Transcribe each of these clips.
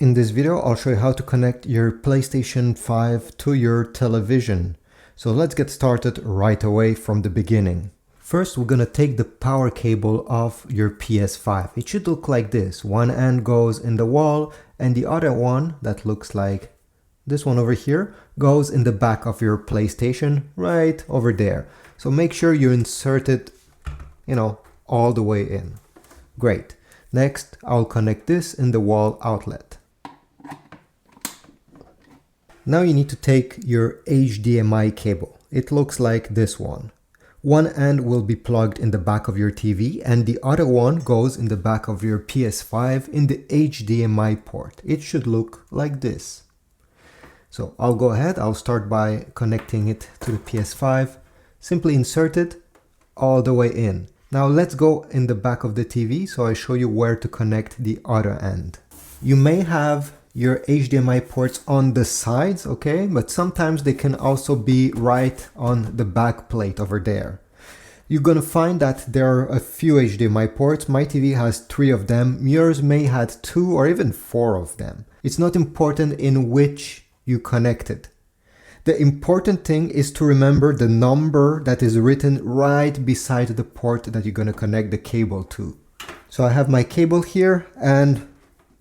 In this video, I'll show you how to connect your PlayStation 5 to your television. So let's get started right away from the beginning. First, we're gonna take the power cable of your PS5. It should look like this. One end goes in the wall and the other one, that looks like this one over here, goes in the back of your PlayStation right over there. So make sure you insert it, all the way in. Great. Next, I'll connect this in the wall outlet. Now you need to take your HDMI cable. It looks like this one. One end will be plugged in the back of your TV and the other one goes in the back of your PS5 in the HDMI port. It should look like this. So I'll go ahead, I'll start by connecting it to the PS5. Simply insert it all the way in. Now let's go in the back of the TV so I show you where to connect the other end. You may have your HDMI ports on the sides, okay? But sometimes they can also be right on the back plate over there. You're gonna find that there are a few HDMI ports. My TV has 3 of them. Yours may have 2 or even 4 of them. It's not important in which you connect it. The important thing is to remember the number that is written right beside the port that you're gonna connect the cable to. So I have my cable here and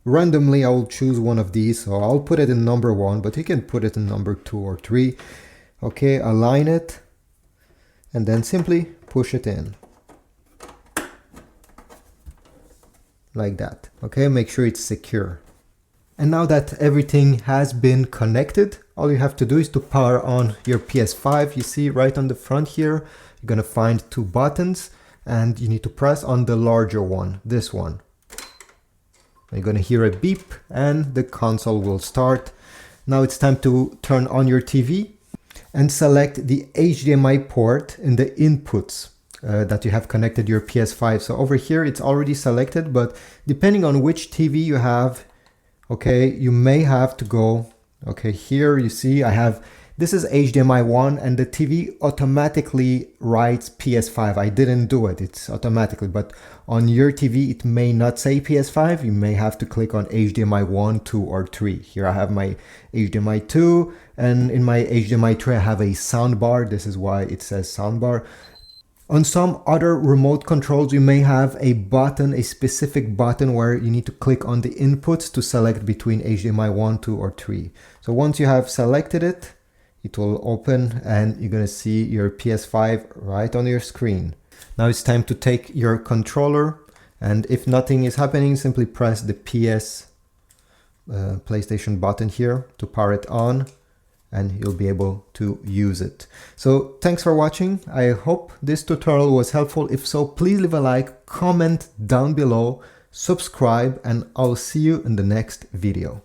randomly I will choose one of these. So I'll put it in number 1, but you can put it in number 2 or 3. Okay, align it and then simply push it in. Like that. Okay, make sure it's secure. And now that everything has been connected, all you have to do is to power on your PS5. You see right on the front here, you're gonna find 2 buttons and you need to press on the larger one, this one. You're gonna hear a beep and the console will start. Now it's time to turn on your TV and select the HDMI port in the inputs that you have connected your PS5. So over here it's already selected, but depending on which TV you have, okay, you may have to go, okay, here you see this is HDMI 1 and the TV automatically writes PS5. I didn't do it, it's automatically, but on your TV it may not say PS5. You may have to click on HDMI 1, 2 or 3. Here I have my HDMI 2 and in my HDMI 3 I have a soundbar. This is why it says soundbar. On some other remote controls, you may have a button, a specific button where you need to click on the inputs to select between HDMI 1, 2 or 3. So once you have selected it, it will open and you're gonna see your PS5 right on your screen. Now it's time to take your controller and if nothing is happening, simply press the PlayStation button here to power it on and you'll be able to use it. So thanks for watching. I hope this tutorial was helpful. If so, please leave a like, comment down below, subscribe, and I'll see you in the next video.